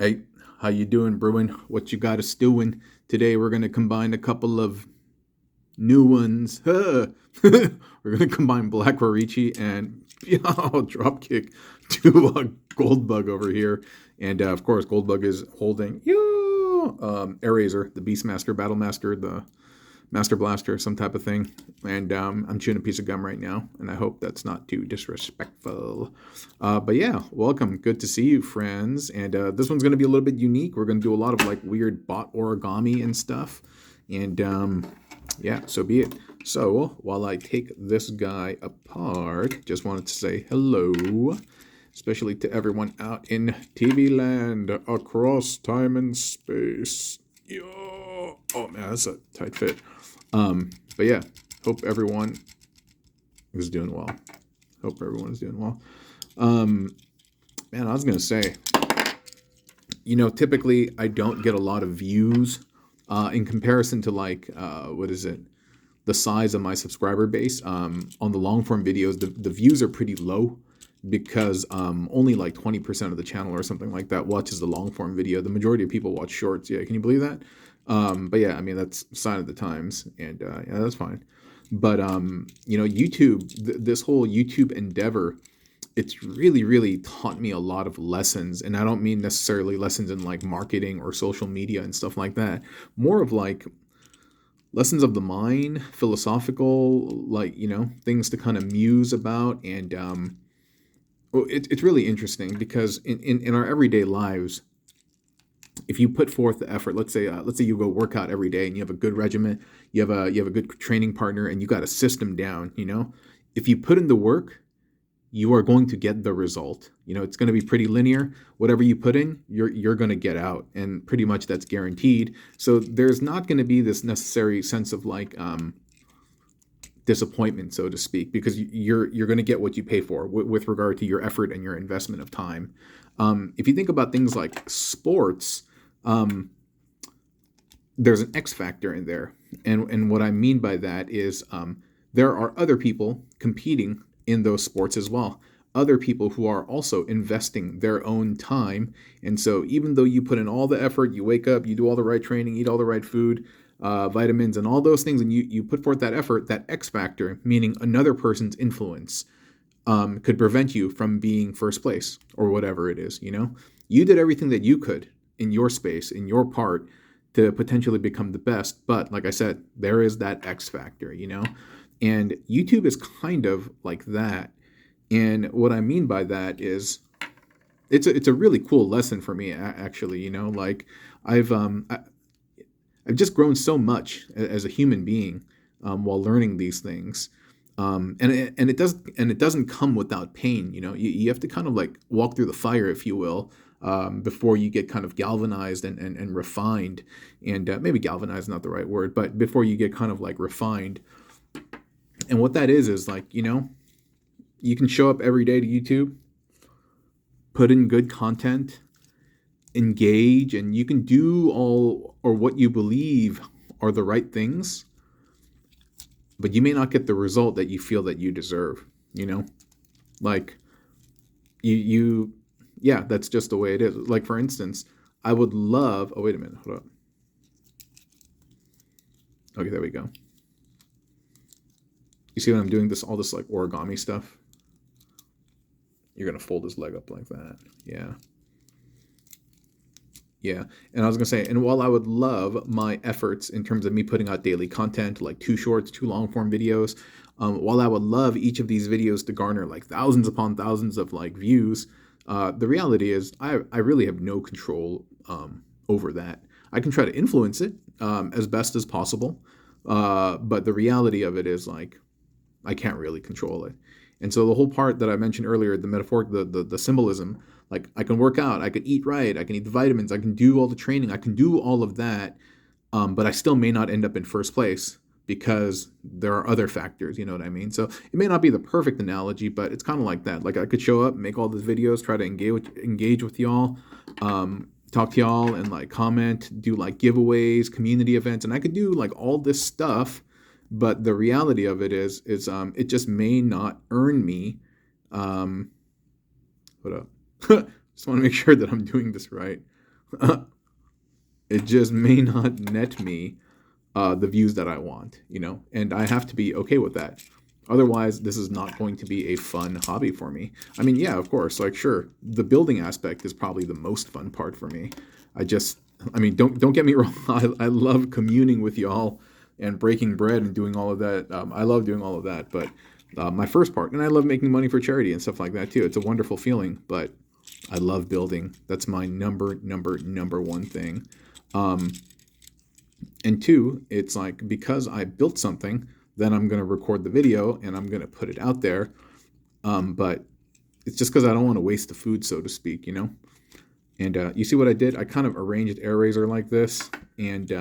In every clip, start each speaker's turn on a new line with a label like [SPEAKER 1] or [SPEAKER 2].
[SPEAKER 1] Hey, how you doing, Bruin? What you got us doing? Today we're gonna combine a couple of new ones. We're gonna combine Black Roritchi and Dropkick to Goldbug over here, and of course Goldbug is holding Airazor, the Beastmaster, Battlemaster, the Master Blaster, some type of thing. And I'm chewing a piece of gum right now, and I hope that's not too disrespectful. But yeah, welcome. Good to see you, friends. And this one's going to be a little bit unique. We're going to do a lot of like weird bot origami and stuff. And yeah, so be it. So while I take this guy apart, just wanted to say hello, especially to everyone out in TV land across time and space. Yo! Oh man, that's a tight fit. But yeah, hope everyone is doing well. Hope everyone is doing well. Man, I was gonna say, typically I don't get a lot of views in comparison to like what is it? The size of my subscriber base. On the long form videos, the views are pretty low because only like 20% of the channel or something like that watches the long form video. The majority of people watch shorts. Yeah, can you believe that? But yeah, I mean, that's a sign of the times, and yeah, that's fine. But YouTube, this whole YouTube endeavor, it's really, really taught me a lot of lessons. And I don't mean necessarily lessons in like marketing or social media and stuff like that. More of like lessons of the mind, philosophical, like, things to kind of muse about. And it's really interesting because in our everyday lives, if you put forth the effort, let's say you go work out every day and you have a good regimen, you have a good training partner, and you got a system down. If you put in the work, you are going to get the result. It's going to be pretty linear. Whatever you put in, you're going to get out, and pretty much that's guaranteed. So there's not going to be this necessary sense of like disappointment, so to speak, because you're going to get what you pay for with regard to your effort and your investment of time. If you think about things like sports, there's an X factor in there. And what I mean by that is there are other people competing in those sports as well. Other people who are also investing their own time. And so even though you put in all the effort, you wake up, you do all the right training, eat all the right food, vitamins and all those things, and you put forth that effort, that X factor, meaning another person's influence, could prevent you from being first place or whatever it is. You did everything that you could in your space, in your part, to potentially become the best. But like I said, there is that X factor, and YouTube is kind of like that. And what I mean by that is it's a really cool lesson for me, actually. Like I've just grown so much as a human being while learning these things. And it doesn't come without pain. You have to kind of like walk through the fire, if you will, before you get kind of galvanized and refined. And maybe galvanized is not the right word, but before you get kind of like refined. And what that is like, you can show up every day to YouTube, put in good content, engage, and you can do all or what you believe are the right things, but you may not get the result that you feel that you deserve. Like yeah, that's just the way it is. Like, for instance, I would love, oh, wait a minute, hold up. Okay, there we go. You see what I'm doing? All this like origami stuff. You're going to fold his leg up like that. Yeah. Yeah. And I was going to say, and while I would love my efforts in terms of me putting out daily content, like 2 shorts, 2 long form videos, while I would love each of these videos to garner like thousands upon thousands of like views, the reality is I really have no control over that. I can try to influence it as best as possible. But the reality of it is like, I can't really control it. And so the whole part that I mentioned earlier, the metaphor, the symbolism, like I can work out, I can eat right, I can eat the vitamins, I can do all the training, I can do all of that, but I still may not end up in first place because there are other factors, you know what I mean? So it may not be the perfect analogy, but it's kind of like that. Like I could show up, make all these videos, try to engage with y'all, talk to y'all and like comment, do like giveaways, community events, and I could do like all this stuff. But the reality of it is it just may not earn me. Hold up. Just want to make sure that I'm doing this right. It just may not net me the views that I want, and I have to be okay with that. Otherwise, this is not going to be a fun hobby for me. I mean, yeah, of course, like, sure, the building aspect is probably the most fun part for me. I mean, don't get me wrong. I love communing with y'all and breaking bread and doing all of that. I love doing all of that, but my first part, and I love making money for charity and stuff like that too. It's a wonderful feeling, but I love building. That's my number one thing. And two, it's like, because I built something, then I'm going to record the video and I'm going to put it out there. But it's just because I don't want to waste the food, so to speak, And you see what I did? I kind of arranged Airazor like this, and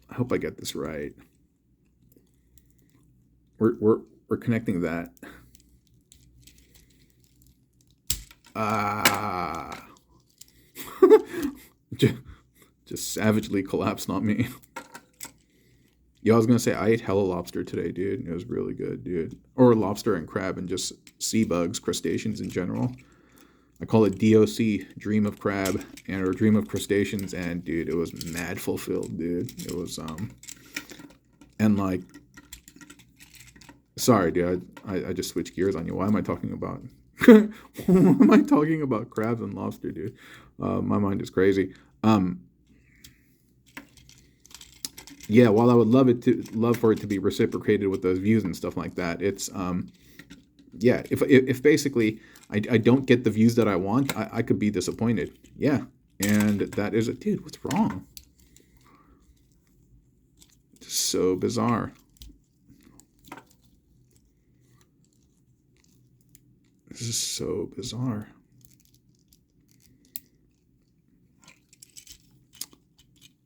[SPEAKER 1] I hope I get this right. We're connecting that. Just savagely collapsed on me. Yeah, I was gonna say I ate hella lobster today, dude. It was really good, dude. Or lobster and crab and just sea bugs, crustaceans in general. I call it DOC, Dream of Crab, or Dream of Crustaceans, and dude, it was mad fulfilled, dude. It was and like, sorry, dude, I just switched gears on you. Why am I talking about? Why am I talking about crabs and lobster, dude? My mind is crazy. Yeah, while I would love for it to be reciprocated with those views and stuff like that, it's yeah, if basically I don't get the views that I want, I could be disappointed. Yeah, and that is it. Dude, what's wrong? It's so bizarre. This is so bizarre.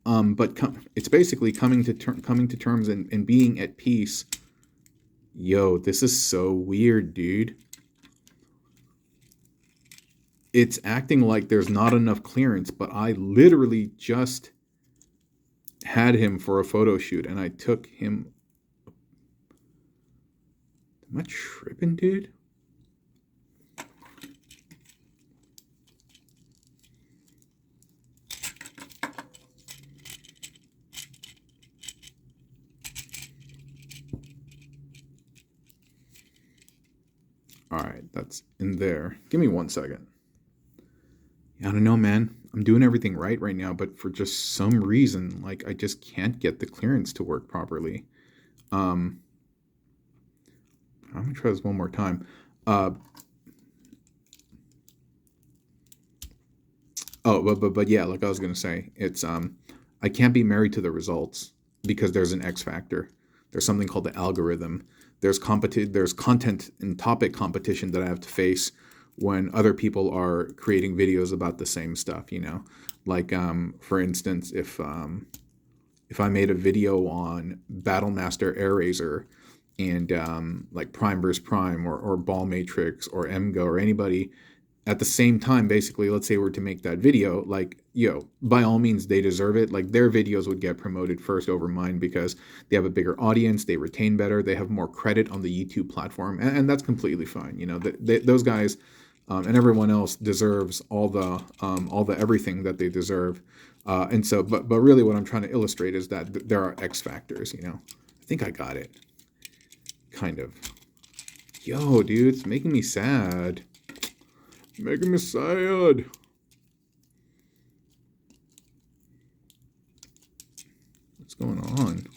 [SPEAKER 1] But it's basically coming to terms and being at peace. Yo, this is so weird, dude. It's acting like there's not enough clearance, but I literally just had him for a photo shoot, and I took him. Am I tripping, dude? All right, that's in there. Give me 1 second. I don't know, man. I'm doing everything right now, but for just some reason, like, I just can't get the clearance to work properly. I'm gonna try this one more time. But yeah, like I was gonna say, it's I can't be married to the results because there's an X factor. There's something called the algorithm. There's content and topic competition that I have to face when other people are creating videos about the same stuff, Like, for instance, if I made a video on Battlemaster Airazor and like Prime vs. Prime or Ball Matrix or MGO or anybody at the same time, basically, let's say we're to make that video, like, by all means, they deserve it. Like, their videos would get promoted first over mine because they have a bigger audience, they retain better, they have more credit on the YouTube platform, and that's completely fine. Those guys and everyone else deserves all the everything that they deserve. And so, but really, what I'm trying to illustrate is that there are X factors. I think I got it, kind of. Yo, dude, it's making me sad. Making me sad. What's going on?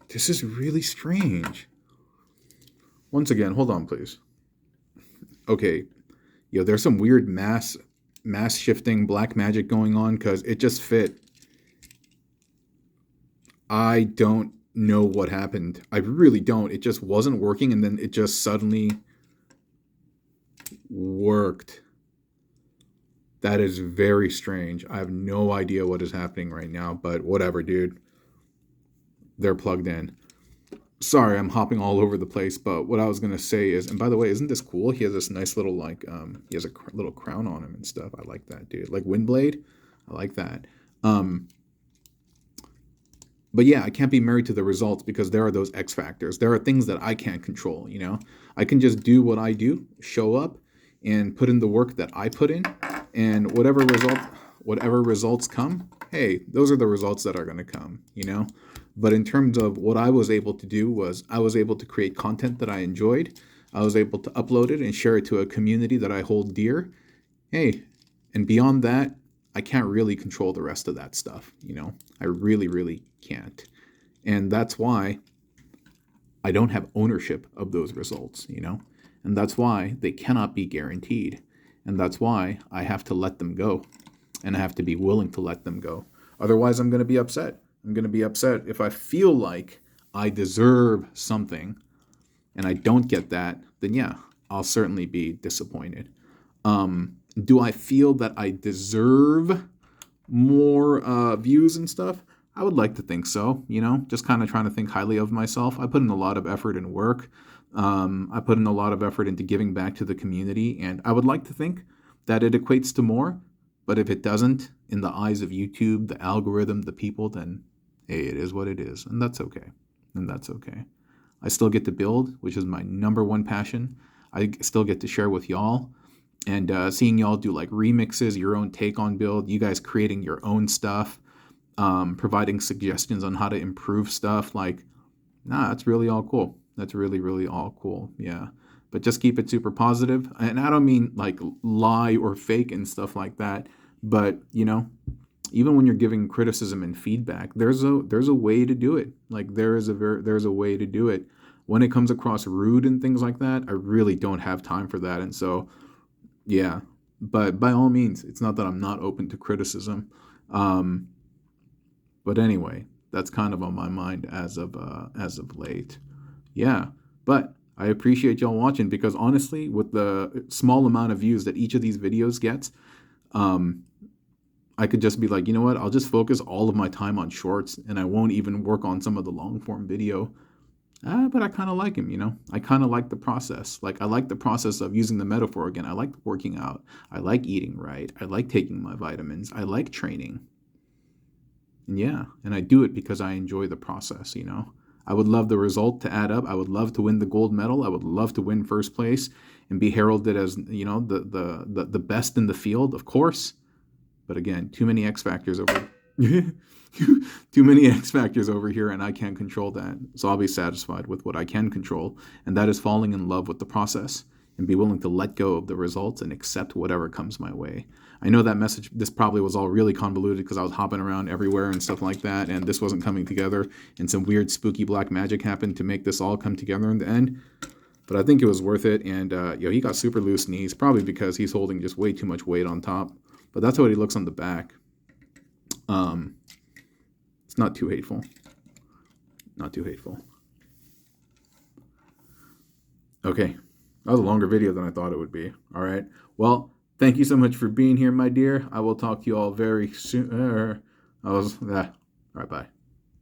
[SPEAKER 1] This is really strange. Once again, hold on, please. Okay, there's some weird mass shifting black magic going on because it just fit. I don't know what happened. I really don't. It just wasn't working, and then it just suddenly worked. That is very strange. I have no idea what is happening right now, but whatever, dude. They're plugged in. Sorry, I'm hopping all over the place, but what I was going to say is, and by the way, isn't this cool? He has this nice little, like, he has a little crown on him and stuff. I like that, dude. Like Windblade. I like that. But yeah, I can't be married to the results because there are those X factors. There are things that I can't control, you know? I can just do what I do, show up and put in the work that I put in, and whatever results come, hey, those are the results that are going to come, you know? But in terms of what I was able to do was I was able to create content that I enjoyed. I was able to upload it and share it to a community that I hold dear. Hey, and beyond that, I can't really control the rest of that stuff, you know? I really, really can't. And that's why I don't have ownership of those results, you know? And that's why they cannot be guaranteed. And that's why I have to let them go. And I have to be willing to let them go. Otherwise, I'm going to be upset. I'm going to be upset if I feel like I deserve something and I don't get that, then yeah, I'll certainly be disappointed. Do I feel that I deserve more views and stuff? I would like to think so, you know, just kind of trying to think highly of myself. I put in a lot of effort and work. I put in a lot of effort into giving back to the community, and I would like to think that it equates to more. But if it doesn't, in the eyes of YouTube, the algorithm, the people, then hey, it is what it is. And that's okay. And that's okay. I still get to build, which is my number one passion. I still get to share with y'all. And seeing y'all do like remixes, your own take on build, you guys creating your own stuff, providing suggestions on how to improve stuff. Like, nah, that's really all cool. That's really, really all cool. Yeah. But just keep it super positive. And I don't mean like lie or fake and stuff like that. But, you know, even when you're giving criticism and feedback, there's a way to do it. Like there's a way to do it. When it comes across rude and things like that, I really don't have time for that. And so, yeah. But by all means, it's not that I'm not open to criticism. But anyway, that's kind of on my mind as of late. Yeah. But I appreciate y'all watching because honestly, with the small amount of views that each of these videos gets, I could just be like, you know what? I'll just focus all of my time on shorts and I won't even work on some of the long form video. But I kind of like him, you know? I kind of like the process. Like I like the process of using the metaphor again. I like working out. I like eating right. I like taking my vitamins. I like training. And yeah, and I do it because I enjoy the process, you know? I would love the result to add up. I would love to win the gold medal. I would love to win first place and be heralded as, you know, the best in the field, of course. But again, too many X factors over too many X factors over here, and I can't control that. So I'll be satisfied with what I can control, and that is falling in love with the process and be willing to let go of the results and accept whatever comes my way. I know that this probably was all really convoluted because I was hopping around everywhere and stuff like that, and this wasn't coming together, and some weird spooky black magic happened to make this all come together in the end. But I think it was worth it, and he got super loose knees, probably because he's holding just way too much weight on top. But that's what he looks on the back. It's not too hateful. Not too hateful. Okay. That was a longer video than I thought it would be. All right. Well, thank you so much for being here, my dear. I will talk to you all very soon. All right, bye.